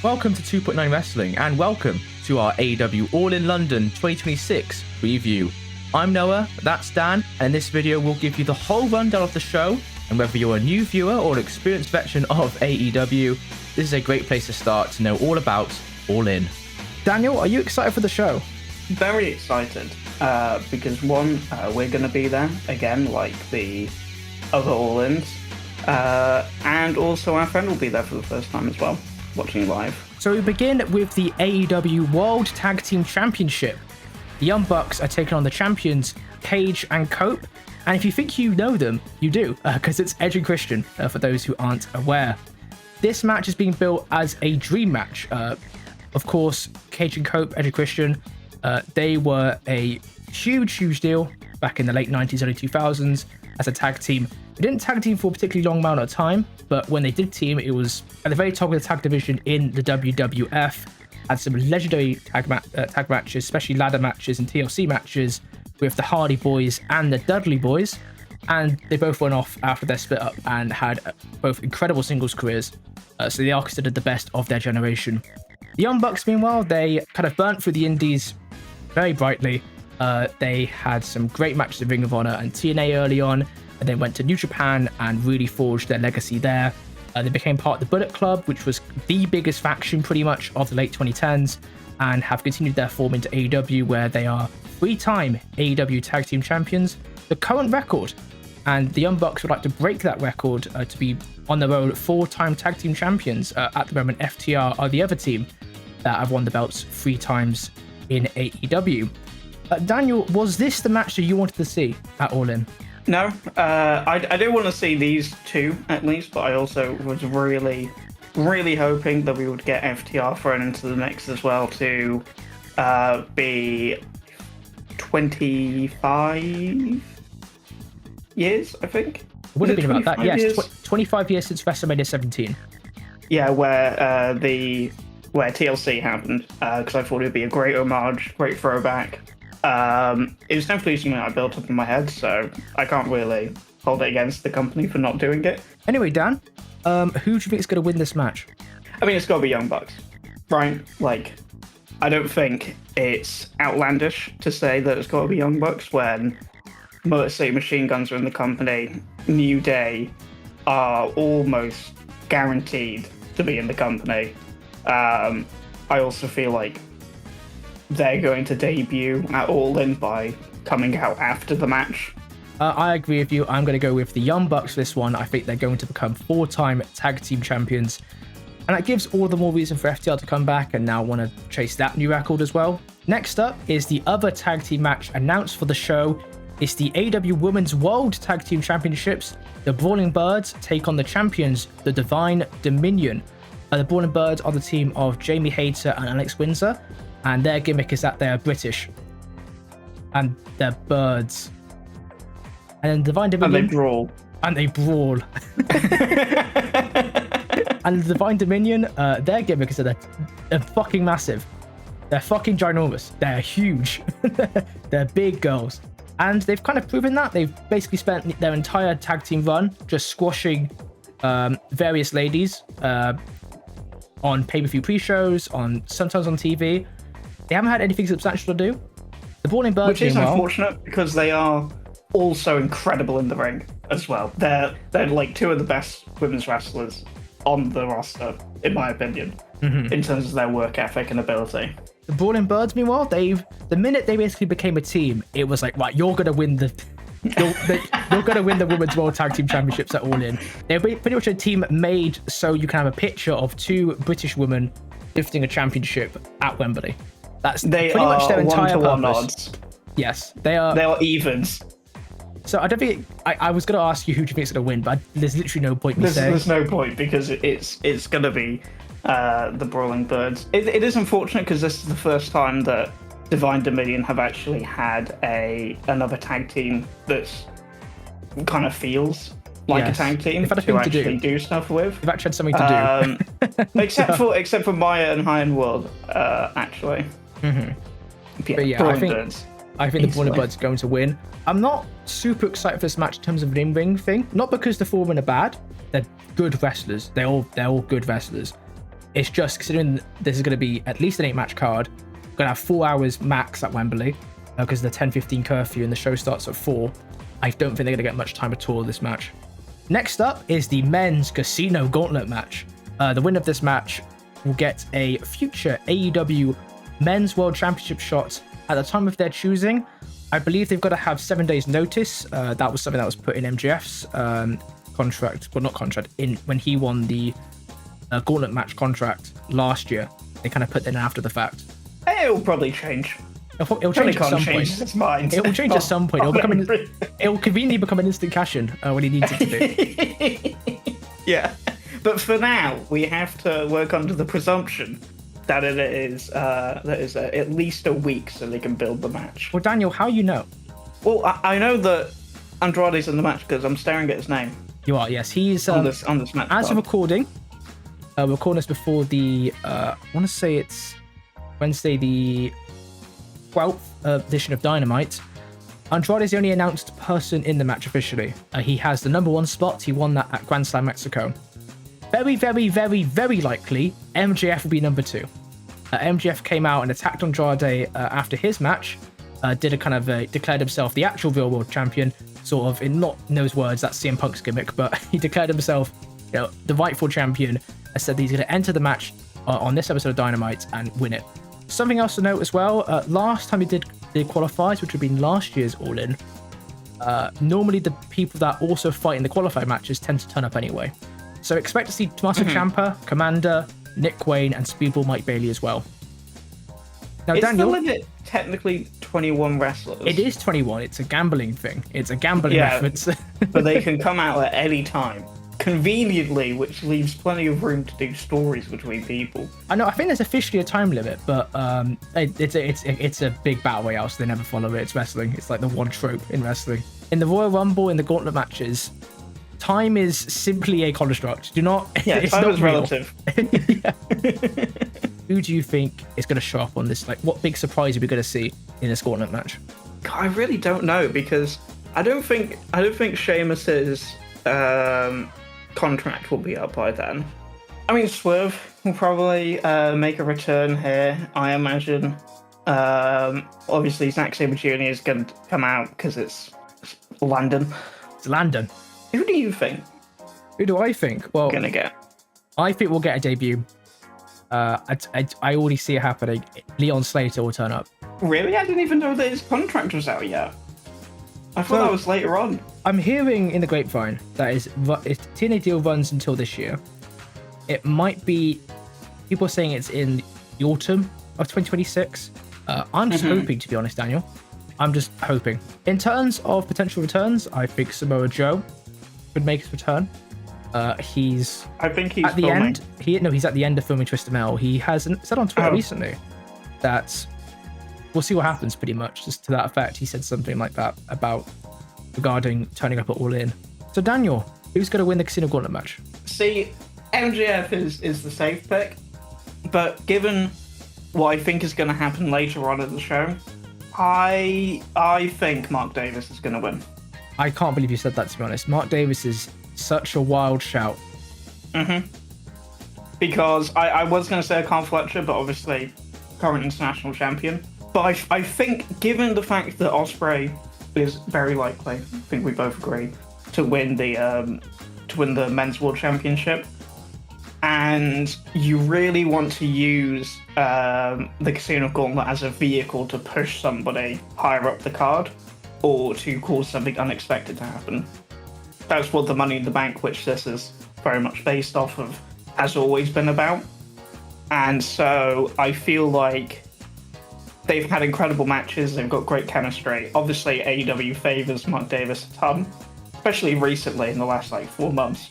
Welcome to 2.9 Wrestling and welcome to our AEW All In London 2026 review. I'm Noah, that's Dan, and in this video we'll give you the whole rundown of the show, and whether you're a new viewer or an experienced veteran of AEW, this is a great place to start to know all about All In. Daniel, are you excited for the show? Very excited, because one, we're going to be there again like the other All-Ins, and also our friend will be there for the first time as well, watching live. So we begin with the AEW World Tag Team Championship. The Young Bucks are taking on the champions, Cage and Cope. And if you think you know them, you do, because it's Edge and Christian, for those who aren't aware. This match is being built as a dream match. Of course, Cage and Cope, Edge and Christian, they were a huge deal back in the late 90s, early 2000s as a tag team. They didn't tag team for a particularly long amount of time, but when they did team, it was at the very top of the tag division in the WWF. Had some legendary tag matches, especially ladder matches and TLC matches with the Hardy Boys and the Dudley Boys. And they both went off after their split up and had both incredible singles careers. So they are considered the best of their generation. The Young Bucks, meanwhile, they kind of burnt through the indies very brightly. They had some great matches in Ring of Honor and TNA early on, and then went to New Japan and really forged their legacy there. They became part of the Bullet Club, which was the biggest faction pretty much of the late 2010s, and have continued their form into AEW, where they are 3-time AEW Tag Team Champions, the current record. And the Young Bucks would like to break that record to be on their own 4-time Tag Team Champions. At the moment, FTR are the other team that have won the belts 3 times in AEW. Daniel, was this the match that you wanted to see at All In? No, I do want to see these two at least, but I also was really hoping that we would get FTR thrown into the mix as well to be 25 years, I think. It would have been about that, yes. 25 years since WrestleMania 17. Yeah, where TLC happened, because I thought it would be a great homage, great throwback. It was definitely something I built up in my head, so I can't really hold it against the company for not doing it. Anyway, Dan, who do you think is going to win this match? I mean, it's got to be Young Bucks, right? Like, I don't think it's outlandish to say that it's got to be Young Bucks when Motor City Machine Guns are in the company, New Day are almost guaranteed to be in the company. I also feel like they're going to debut at All In by coming out after the match. I agree with you. I'm going to go with the Young Bucks for this one. I think they're going to become 4-time tag team champions. And that gives all the more reason for FTR to come back and now want to chase that new record as well. Next up is the other tag team match announced for the show. It's the AEW Women's World Tag Team Championships. The Brawling Birds take on the champions, the Divine Dominion. The Brawling Birds are the team of Jamie Hayter and Alex Windsor. And their gimmick is that they are British. And they're birds. And then Divine Dominion... And they brawl. And the Divine Dominion, their gimmick is that they're fucking massive. They're fucking ginormous. They're huge. They're big girls. And they've kind of proven that. They've basically spent their entire tag team run just squashing various ladies on pay-per-view pre-shows, sometimes on TV. They haven't had anything substantial to do. The Brawling Birds, which is unfortunate because they are also incredible in the ring as well. They're like 2 of the best women's wrestlers on the roster, in my opinion, in terms of their work ethic and ability. The Brawling Birds, meanwhile, the minute they basically became a team, it was like, right, you're gonna win the Women's World Tag Team Championships at All In. They're pretty much a team made so you can have a picture of 2 British women lifting a championship at Wembley. That's pretty much their entire purpose. Odds. Yes, they are evens. So I don't think I was going to ask you who do you think is going to win, but there's literally no point in saying. There's no point because it's going to be the Brawling Birds. It is unfortunate because this is the first time that Divine Dominion have actually had another tag team that's kind of feels like a tag team to actually do stuff with. They've actually had something to do. except for Maya and High End World, actually. Mm-hmm. But yeah, I think the Brawling Birds are going to win. I'm not super excited for this match in terms of an in-ring thing. Not because the 4 women are bad. They're good wrestlers. They're all good wrestlers. It's just considering this is going to be at least an 8-match card. Going to have 4 hours max at Wembley because of the 10:15 curfew and the show starts at 4. I don't think they're going to get much time at all this match. Next up is the men's Casino Gauntlet match. The winner of this match will get a future AEW Men's World Championship shot at the time of their choosing. I believe they've got to have 7 days notice. That was something that was put in MJF's contract, well, not contract, in when he won the Gauntlet match contract last year. They kind of put that in after the fact. It'll probably change. It'll change at some point. Its mind. It will change at some point. It will conveniently become an instant cash-in when he needs it to do. Yeah, but for now, we have to work under the presumption that it is at least a week so they can build the match. Well, Daniel, how you know? Well, I know that Andrade's in the match because I'm staring at his name. You are, yes. He's on this match. As of recording, we're recording this before the I want to say it's Wednesday the 12th edition of Dynamite. Andrade is the only announced person in the match officially. He has the number 1 spot. He won that at Grand Slam Mexico. Very, very, very, very likely MJF will be number 2. MJF came out and attacked Andrade after his match. Did a kind of declared himself the actual real world champion, sort of in not in those words. That's CM Punk's gimmick, but he declared himself, the rightful champion. And said that he's going to enter the match on this episode of Dynamite and win it. Something else to note as well. Last time he did the qualifiers, which would have been last year's All In, normally the people that also fight in the qualifier matches tend to turn up anyway. So expect to see Tommaso Ciampa, Commander, Nick Wayne, and Speedball Mike Bailey as well. Now, is Daniel, the limit technically 21 wrestlers? It is 21. It's a gambling thing. It's a gambling reference. But they can come out at any time. Conveniently, which leaves plenty of room to do stories between people. I know. I think there's officially a time limit, but it's a big battle royale, so they never follow it. It's wrestling. It's like the one trope in wrestling. In the Royal Rumble, in the Gauntlet matches, time is simply a construct. Do not. Yeah, it's time not is real. relative. Who do you think is going to show up on this? Like, what big surprise are we going to see in this Gauntlet match? God, I really don't know because I don't think Sheamus's contract will be up by then. I mean, Swerve will probably make a return here, I imagine. Obviously, Zack Sabre Jr. is going to come out because it's London. It's London. Who do you think? Who do I think? Well, gonna get? I think we'll get a debut. I already see it happening. Leon Slater will turn up. Really? I didn't even know that his contract was out yet. I thought that was later on. I'm hearing in the grapevine that if TNA deal runs until this year, it might be, people are saying it's in the autumn of 2026. I'm just hoping, to be honest, Daniel. I'm just hoping. In terms of potential returns, I think Samoa Joe could make his return. I think he's at the filming. end. He's at the end of filming Twisted Metal. He has said on Twitter recently that we'll see what happens, pretty much, just to that effect. He said something like that regarding turning up at All In. So Daniel, who's going to win the Casino Gauntlet match? See, MJF is the safe pick, but given what I think is going to happen later on in the show, I think Mark Davis is going to win. I can't believe you said that, to be honest. Mark Davis is such a wild shout. Because I was going to say Carl Fletcher, but obviously current international champion. But I think, given the fact that Ospreay is very likely, I think we both agree, to win the Men's World Championship, and you really want to use the Casino Gauntlet as a vehicle to push somebody higher up the card, or to cause something unexpected to happen. That's what the Money in the Bank, which this is very much based off of, has always been about. And so I feel like they've had incredible matches, they've got great chemistry. Obviously, AEW favours Mark Davis a ton, especially recently in the last 4 months.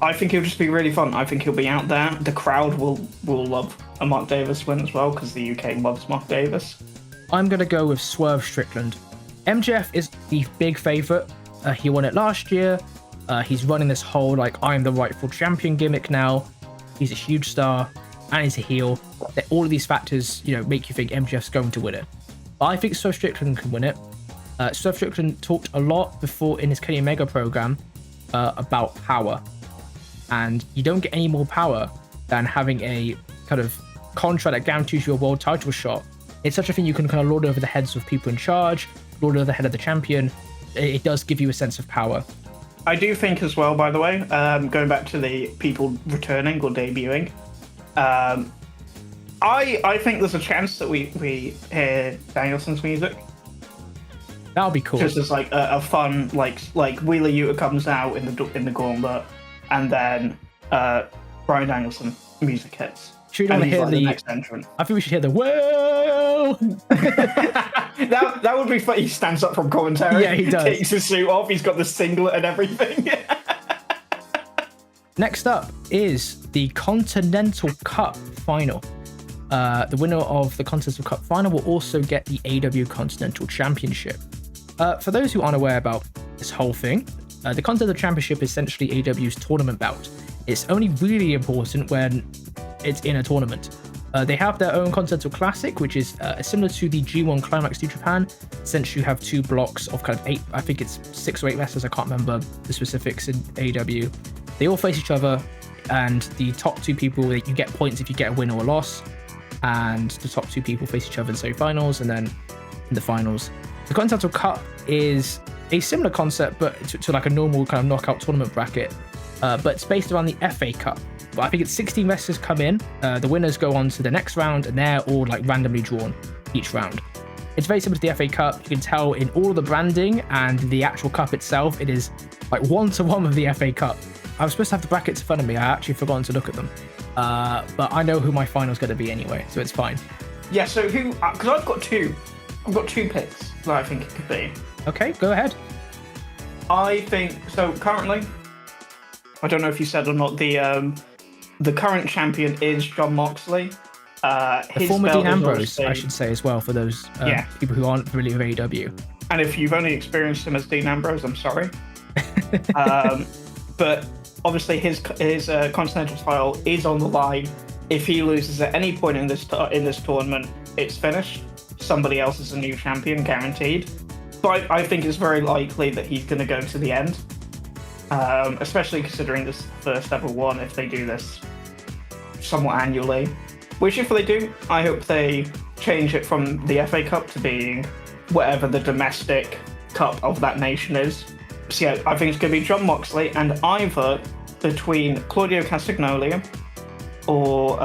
I think it'll just be really fun. I think he'll be out there. The crowd will love a Mark Davis win as well, because the UK loves Mark Davis. I'm going to go with Swerve Strickland. MJF is the big favourite. He won it last year. He's running this whole, I'm the rightful champion gimmick now. He's a huge star, and he's a heel. All of these factors, make you think MJF's going to win it. But I think Swerve Strickland can win it. Swerve Strickland talked a lot before in his Kenny Omega program about power. And you don't get any more power than having a kind of contract that guarantees you a world title shot. It's such a thing you can kind of lord over the heads of people in charge, lord over the head of the champion. It does give you a sense of power. I do think as well, by the way, going back to the people returning or debuting, I think there's a chance that we hear Danielson's music. That would be cool. Just as like a fun like Wheeler Yuta comes out in the Gauntlet, and then Bryan Danielson music hits. Should we hear the next entrant? I think we should hear the whoa. that would be fun. He stands up from commentary. Yeah, he does. Takes his suit off. He's got the singlet and everything. Next up is the Continental Cup Final. The winner of the Continental Cup Final will also get the AEW Continental Championship. For those who aren't aware about this whole thing, the Continental Championship is essentially AEW's tournament bout. It's only really important when it's in a tournament. They have their own Continental Classic, which is similar to the G1 Climax New Japan. Essentially, you have 2 blocks of kind of 8, I think it's 6 or 8 wrestlers, I can't remember the specifics in AEW. They all face each other, and the top 2 people, you get points if you get a win or a loss, and the top 2 people face each other in semi-finals, and then in the finals. The Continental Cup is a similar concept, but to like a normal kind of knockout tournament bracket, but it's based around the FA Cup. I think it's 16 wrestlers come in, the winners go on to the next round, and they're all like randomly drawn each round. It's very similar to the FA Cup. You can tell in all the branding and the actual cup itself, it is like 1-to-1 with the FA Cup. I was supposed to have the brackets in front of me. I actually forgotten to look at them, but I know who my final's going to be anyway, so it's fine. Yeah. So who? Because I've got two picks that I think it could be. Okay, go ahead. I think so. Currently, I don't know if you said or not. The current champion is Jon Moxley. The former Dean Ambrose, I should say as well, for those people who aren't familiar with AEW. And if you've only experienced him as Dean Ambrose, I'm sorry. But obviously his Continental title is on the line. If he loses at any point in this tournament, it's finished. Somebody else is a new champion, guaranteed. But I think it's very likely that he's going to go to the end. Especially considering this first ever one, if they do this somewhat annually. Which if they do, I hope they change it from the FA Cup to being whatever the domestic cup of that nation is. So yeah, I think it's going to be Jon Moxley, and either between Claudio Castagnoli or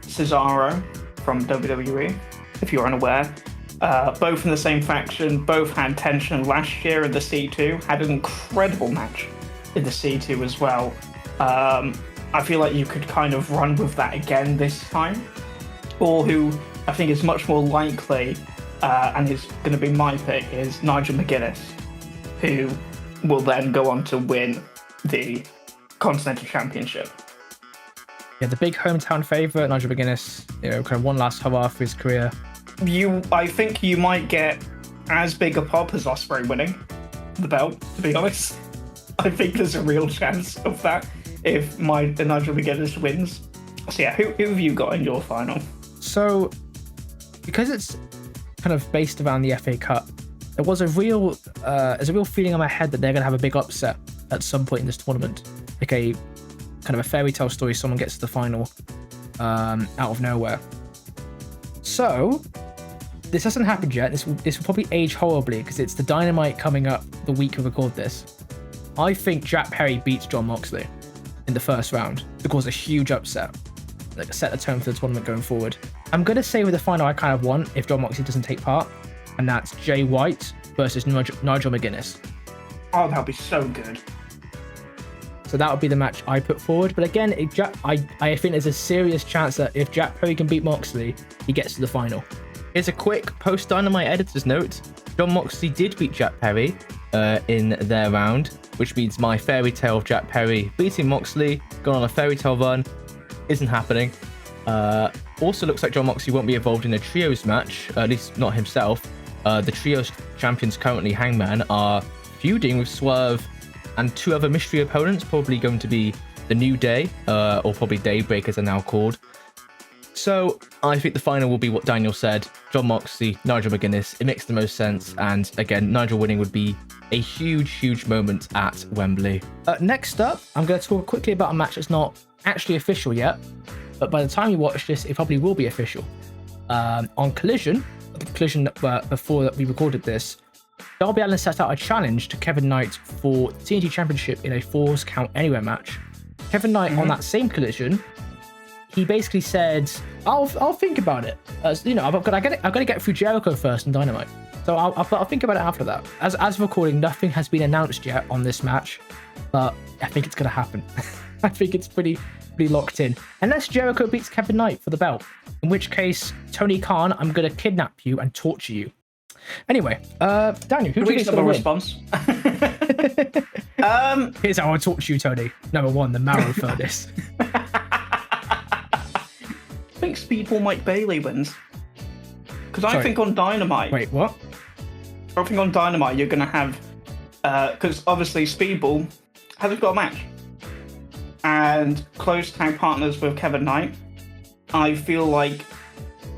Cesaro from WWE, if you're unaware. Both in the same faction, both had tension last year in the C2, had an incredible match in the C2 as well. I feel like you could kind of run with that again this time. Or who I think is much more likely, and is going to be my pick, is Nigel McGuinness, who will then go on to win the Continental Championship. Yeah, the big hometown favourite, Nigel McGuinness, kind of one last hurrah for his career. I think you might get as big a pop as Ospreay winning the belt, to be honest. I think there's a real chance of that if Nigel McGuinness wins. So yeah, who have you got in your final? So, because it's kind of based around the FA Cup, there's a real feeling in my head that they're going to have a big upset at some point in this tournament. Like a kind of a fairy tale story, someone gets to the final out of nowhere. So, this hasn't happened yet. This will probably age horribly because it's the Dynamite coming up the week we record this. I think Jack Perry beats Jon Moxley in the first round to cause a huge upset, like set the tone for the tournament going forward. I'm going to say with the final I kind of want if Jon Moxley doesn't take part, and that's Jay White versus Nigel McGuinness. Oh, that'll be so good. So that would be the match I put forward. But again, I think there's a serious chance that if Jack Perry can beat Moxley, he gets to the final. Here's a quick post-Dynamite editor's note. Jon Moxley did beat Jack Perry in their round, which means my fairy tale of Jack Perry beating Moxley, going on a fairy tale run, isn't happening. Also looks like Jon Moxley won't be involved in a trios match, at least not himself. The trios champions currently, Hangman, are feuding with Swerve and 2 other mystery opponents, probably going to be the New Day, or probably Daybreak as they're now called. So I think the final will be what Daniel said, Jon Moxley, Nigel McGuinness. It makes the most sense, and again, Nigel winning would be a huge moment at Wembley. Next up, I'm going to talk quickly about a match that's not actually official yet, but by the time you watch this, it probably will be official. On Collision, before that we recorded this, Darby Allin set out a challenge to Kevin Knight for TNT Championship in a Falls Count Anywhere match. Kevin Knight on that same Collision, he basically said, "I'll think about it. I've got to get through Jericho first and Dynamite, so I'll think about it after that." As of recording, nothing has been announced yet on this match, but I think it's going to happen. I think it's pretty locked in, unless Jericho beats Kevin Knight for the belt, in which case, Tony Khan, I'm going to kidnap you and torture you. Anyway, Daniel, who do you think is going to win? Response. Here's how I torture you, Tony. Number 1, the marrow furnace. I think Speedball Mike Bailey wins. Because I think on Dynamite... Wait, what? I think on Dynamite you're going to have... Because obviously Speedball hasn't got a match. And close tag partners with Kevin Knight. I feel like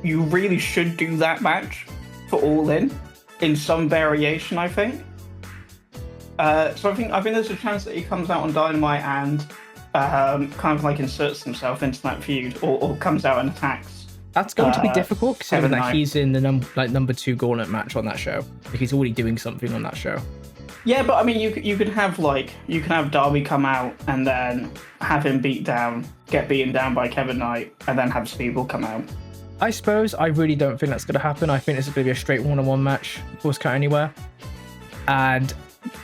you really should do that match for All In some variation, I think. So I think there's a chance that he comes out on Dynamite and kind of like inserts himself into that feud, or comes out and attacks. That's going to be difficult, considering that he's in the number 2 Gauntlet match on that show. Like, he's already doing something on that show. Yeah, but I mean, you could have Darby come out and then have him get beaten down by Kevin Knight, and then have Speedball come out. I suppose. I really don't think that's going to happen. I think this is going to be a straight one-on-one match, Falls Count Anywhere. And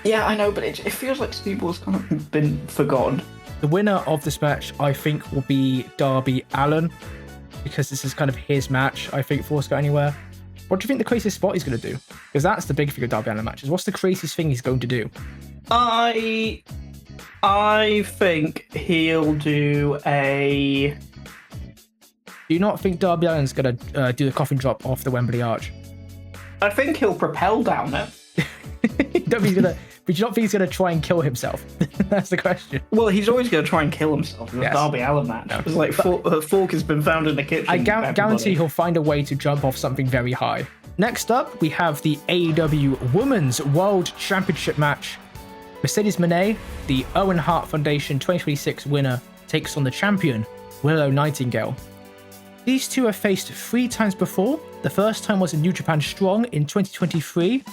yeah, I know, but it feels like Speedball's kind of been forgotten. The winner of this match, I think, will be Darby Allin, because this is kind of his match, I think, Falls Count Anywhere. What do you think the craziest spot he's going to do? Because that's the big thing of Darby Allin matches. What's the craziest thing he's going to do? I think he'll do a... Do you not think Darby Allin's going to do the coffin drop off the Wembley Arch? I think he'll propel down it. But you don't think he's going to try and kill himself? That's the question. Well, he's always going to try and kill himself in the Darby Allin match. No. It's like Fork has been found in the kitchen. I guarantee he'll find a way to jump off something very high. Next up, we have the AEW Women's World Championship match. Mercedes Mone, the Owen Hart Foundation 2026 winner, takes on the champion, Willow Nightingale. These two have faced 3 times before. The first time was in New Japan Strong in 2023.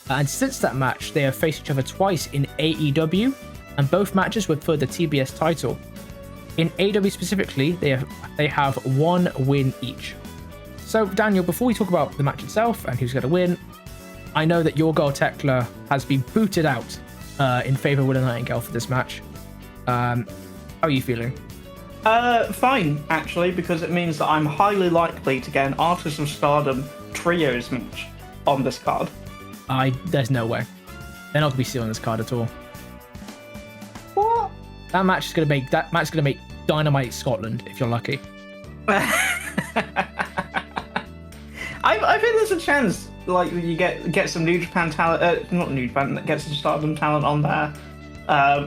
And since that match, they have faced each other twice in AEW, and both matches were for the TBS title. In AEW specifically, they have 1 win each. So, Daniel, before we talk about the match itself and who's going to win, I know that your girl Tekla has been booted out in favor of Willow Nightingale for this match. How are you feeling? Fine, actually, because it means that I'm highly likely to get an Artist of Stardom trios match on this card. There's no way. They're not going to be seeing this card at all. What? That match is going to make Dynamite Scotland, if you're lucky. I think there's a chance, like, you get some New Japan talent, not New Japan, get some Stardom talent on there.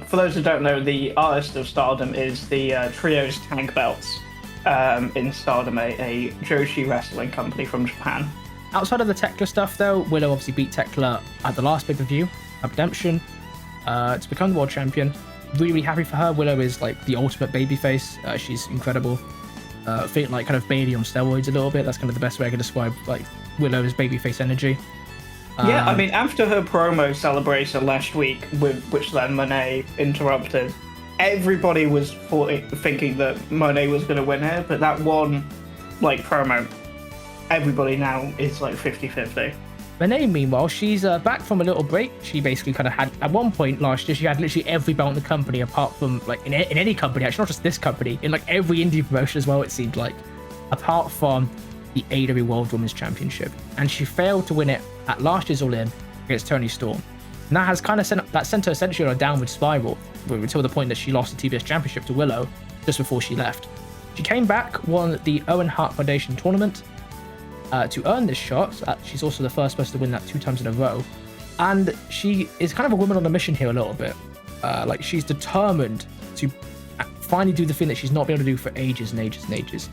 For those who don't know, the Artist of Stardom is the trios tag belts in Stardom, a Joshi wrestling company from Japan. Outside of the Tekla stuff, though, Willow obviously beat Tekla at the last pay-per-view, at Redemption, to become the world champion. Really happy for her. Willow is like the ultimate babyface. She's incredible. I think like kind of Bailey on steroids a little bit. That's kind of the best way I can describe like Willow's babyface energy. Yeah, I mean, after her promo celebration last week, which then Mone interrupted, everybody was thinking that Mone was going to win here, but that one like promo, everybody now is like 50-50. Mone, meanwhile, she's back from a little break. She basically kind of had, at one point last year, she had literally every belt in the company, apart from, like, in any company, actually, not just this company, in, like, every indie promotion as well, it seemed like, apart from the AEW World Women's Championship. And she failed to win it at last year's All In against Toni Storm. And that has kind of sent her essentially on a downward spiral, until the point that she lost the TBS Championship to Willow just before she left. She came back, won the Owen Hart Foundation tournament, to earn this shot. She's also the first person to win that 2 times in a row, and she is kind of a woman on a mission here a little bit. Like, she's determined to finally do the thing that she's not been able to do for ages and ages and ages.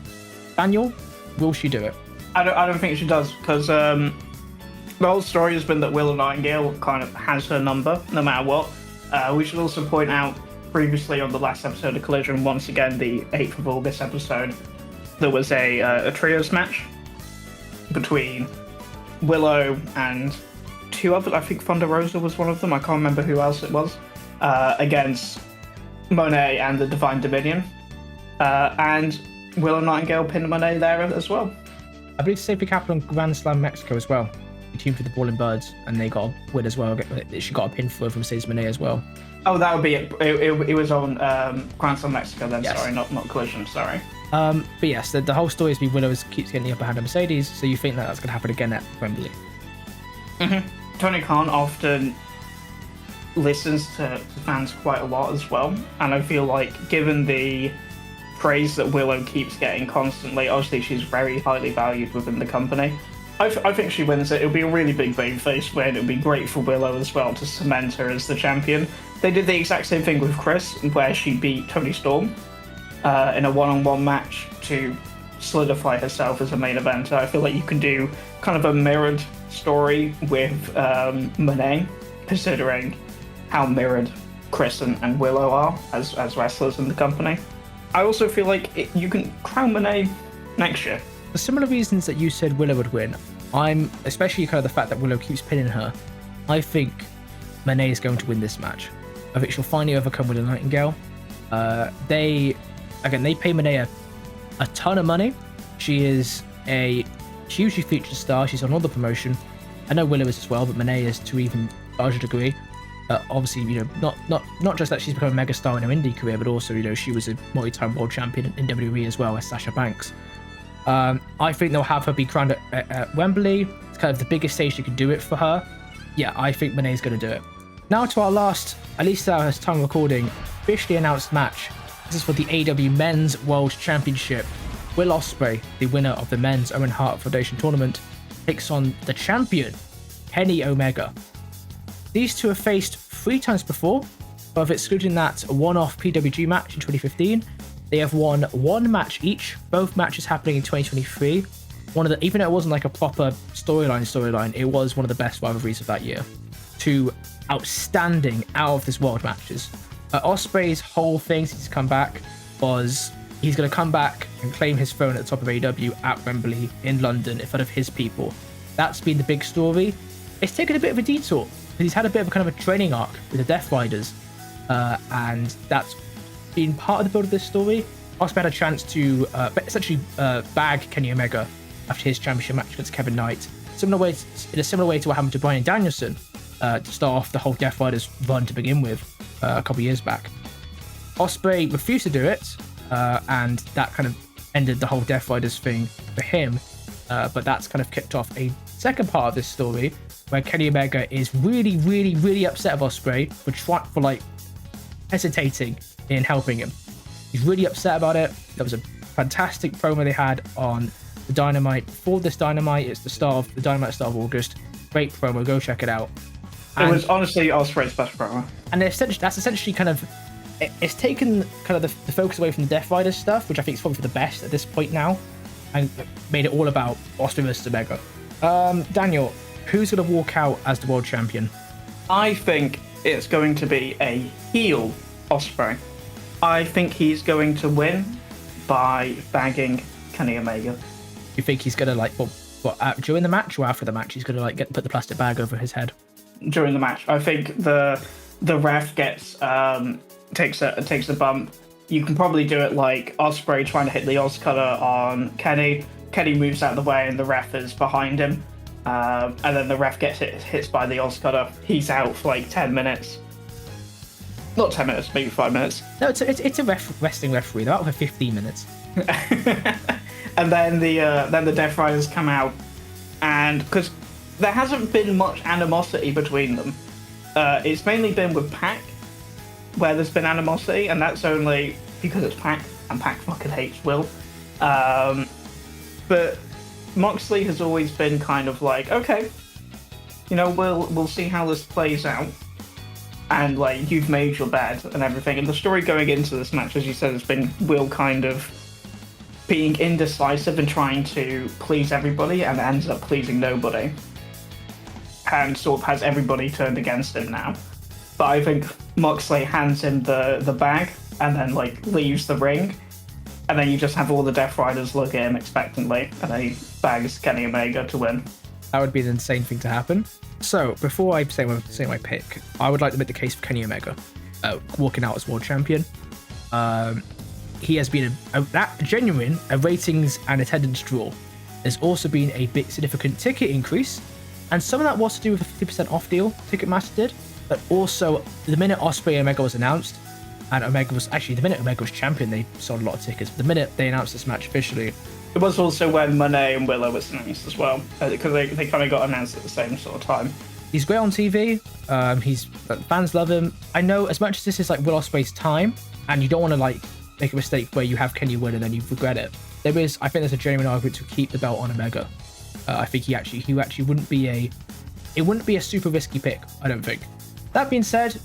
Daniel, will she do it? I don't think she does, because the whole story has been that Willow Nightingale kind of has her number no matter what. We should also point out previously on the last episode of Collision, once again, the 8th of August episode, there was a trios match between Willow and two others. I think Thunder Rosa was one of them. I can't remember who else it was. Against Mone and the Divine Dominion. And Willow Nightingale pinned Mone there as well. I believe the same thing happened on Grand Slam Mexico as well. He teamed with the Brawling Birds, and they got a win as well. She got a pin for from Mercedes Moné as well. Oh, that would be it. It was on Grand Slam Mexico then. Yes. Sorry, not Collision. Sorry. But yes, the whole story is Willow keeps getting the upper hand of Mercedes, so you think that's going to happen again at Wembley. Mm-hmm. Tony Khan often listens to fans quite a lot as well, and I feel like given the praise that Willow keeps getting constantly, obviously she's very highly valued within the company. I think she wins it. It'll be a really big babyface win. It'll be great for Willow as well to cement her as the champion. They did the exact same thing with Chris, where she beat Toni Storm in a one-on-one match to solidify herself as a main eventer. I feel like you can do kind of a mirrored story with Monet, considering how mirrored Chris and Willow are as wrestlers in the company. I also feel like you can crown Monet next year. For similar reasons that you said Willow would win, I'm especially kind of the fact that Willow keeps pinning her. I think Monet is going to win this match. I think she'll finally overcome Willow Nightingale. They pay Monet a ton of money. She is a hugely featured star. She's on all the promotion. I know Willow is as well, but Monet is to even larger degree. Obviously, not just that she's become a megastar in her indie career, but also, she was a multi-time world champion in WWE as well as Sasha Banks. I think they'll have her be crowned at Wembley. It's kind of the biggest stage you can do it for her. Yeah, I think Monet's going to do it. Now to our last, at least our time recording, officially announced match. This is for the AEW Men's World Championship. Will Ospreay, the winner of the Men's Owen Hart Foundation Tournament, takes on the champion, Kenny Omega. These two have faced 3 times before, but excluding that one-off PWG match in 2015, they have won 1 match each, both matches happening in 2023. Even though it wasn't like a proper storyline, it was one of the best rivalries of that year. 2 outstanding out of this world matches. Ospreay's whole thing since he's come back was he's going to come back and claim his throne at the top of AEW at Wembley in London in front of his people. That's been the big story. It's taken a bit of a detour because he's had a bit of a kind of a training arc with the Death Riders, and that's been part of the build of this story. Ospreay had a chance to essentially bag Kenny Omega after his championship match against Kevin Knight. In a similar way to what happened to Bryan Danielson to start off the whole Death Riders run to begin with a couple years back. Ospreay refused to do it, and that kind of ended the whole Death Riders thing for him. But that's kind of kicked off a second part of this story where Kenny Omega is really, really, really upset with Ospreay for hesitating in helping him. He's really upset about it. There was a fantastic promo they had on the Dynamite before this Dynamite. It's the Dynamite start of August. Great promo. Go check it out. It was honestly Ospreay's best promo. And that's essentially kind of it's taken kind of the focus away from the Death Riders stuff, which I think is probably for the best at this point now, and made it all about Ospreay versus Omega. Daniel, who's going to walk out as the world champion? I think it's going to be a heel Ospreay. I think he's going to win by bagging Kenny Omega. You think he's going to during the match or after the match? He's going to put the plastic bag over his head during the match. I think the ref takes a bump. You can probably do it like Ospreay trying to hit the Oz cutter on Kenny. Kenny moves out of the way and the ref is behind him. And then the ref gets hits by the Oz cutter. He's out for 10 minutes. Not 10 minutes, maybe 5 minutes. No, it's a wrestling referee. They're out for 15 minutes. And then the Death Riders come out, and because there hasn't been much animosity between them, it's mainly been with Pac where there's been animosity, and that's only because it's Pac, and Pac fucking hates Will. But Moxley has always been kind of okay, we'll see how this plays out. And you've made your bed and everything. And the story going into this match, as you said, has been Will kind of being indecisive and trying to please everybody, and ends up pleasing nobody. And sort of has everybody turned against him now. but I think Moxley hands him the bag and then like leaves the ring, and then you just have all the Death Riders look at him expectantly, and then he bags Kenny Omega to win. That would be an insane thing to happen. So before I say my pick, I would like to make the case for Kenny Omega walking out as world champion. He has been a genuine ratings and attendance draw. There's also been a big significant ticket increase, and some of that was to do with a 50% off deal Ticketmaster did, but also the minute Ospreay Omega was announced, and the minute Omega was champion, they sold a lot of tickets. But the minute they announced this match officially, it was also when Mone and Willow was announced as well, because they kind of got announced at the same sort of time. He's great on TV. Fans love him. I know as much as this is like Will Ospreay's time, and you don't want to like make a mistake where you have Kenny win and then you regret it. I think there's a genuine argument to keep the belt on Omega. I think he actually wouldn't be a super risky pick. I don't think. That being said,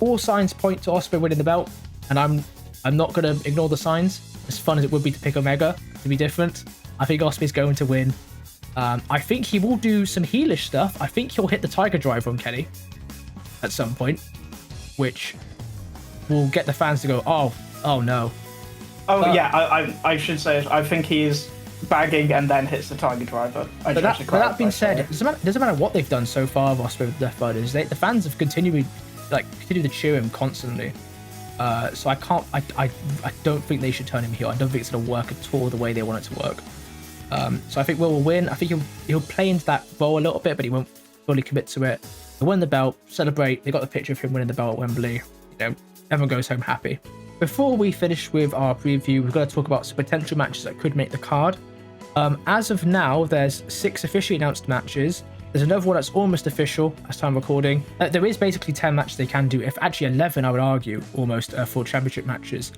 all signs point to Ospreay winning the belt, and I'm not gonna ignore the signs. As fun as it would be to pick Omega to be different, I think Ospreay's going to win. I think he will do some heelish stuff. I think he'll hit the Tiger Driver on Kenny at some point, which will get the fans to go, oh no. Oh yeah, I should say I think he is bagging and then hits the Tiger Driver. But that being said, it doesn't matter what they've done so far of Ospreay with Death Riders. The fans have continued to cheer him constantly. So I don't think they should turn him heel. I don't think it's going to work at all the way they want it to work. So I think Will win. I think he'll play into that role a little bit, but he won't fully commit to it. They win the belt, celebrate. They got the picture of him winning the belt at Wembley. Everyone goes home happy. Before we finish with our preview, we've got to talk about some potential matches that could make the card. As of now, there's 6 officially announced matches. There's another one that's almost official as time recording. There is basically 10 matches they can do, if actually 11, I would argue, almost for championship matches.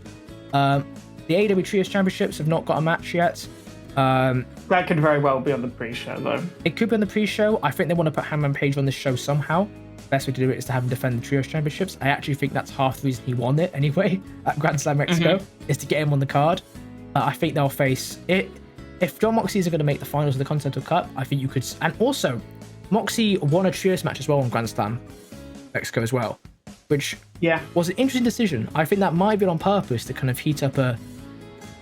The AEW Trios Championships have not got a match yet. That could very well be on the pre-show, though. It could be on the pre-show. I think they want to put Hangman Page on this show somehow. Best way to do it is to have him defend the Trios Championships. I actually think that's half the reason he won it anyway at Grand Slam Mexico, is to get him on the card. I think they'll face it. If John Moxley is going to make the finals of the Continental Cup, I think you could. And also, Moxley won a Trios match as well on Grand Slam Mexico as well, which was an interesting decision. I think that might have been on purpose to kind of heat up a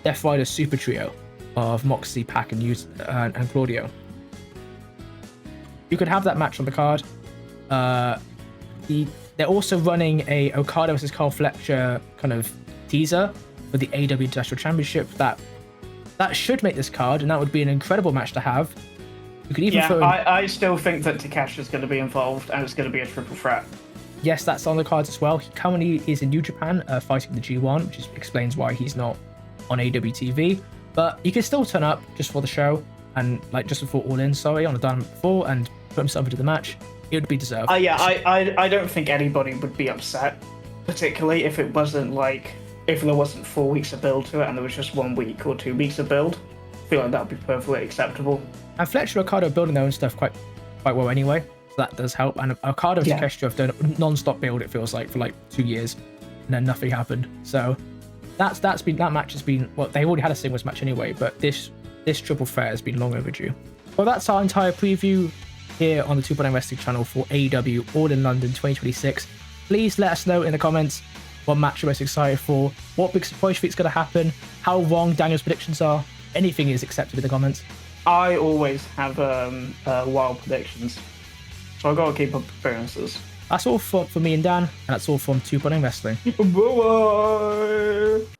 Death Rider super trio of Moxley, Pac, and Claudio. You could have that match on the card. They're also running a Okada versus Carl Fletcher kind of teaser for the AEW International Championship. That should make this card, and that would be an incredible match to have. You could even I still think that Takeshi's going to be involved, and it's going to be a triple threat. Yes, that's on the cards as well. He currently is in New Japan fighting the G1, which explains why he's not on AEW TV. But he can still turn up just for the show, and just before All In, on a Dynamite before, and put himself into the match. It would be deserved. I don't think anybody would be upset, particularly if it wasn't if there wasn't 4 weeks of build to it and there was just 1 week or 2 weeks of build. I feel like that would be perfectly acceptable. And Fletcher and Okada are building their own stuff quite well anyway, so that does help. And Okada and Takeshi have done non-stop build, it feels like, for 2 years, and then nothing happened. So that match has been, well, they already had a singles match anyway, but this triple threat has been long overdue. Well, that's our entire preview here on the 2.0 Wrestling channel for AEW All In London 2026. Please let us know in the comments what match you're most excited for, what big surprise you think is going to happen, how wrong Daniel's predictions are. Anything is accepted in the comments. I always have wild predictions, so I've got to keep up appearances. That's all for me and Dan, and that's all from 2.0 Wrestling. Bye-bye!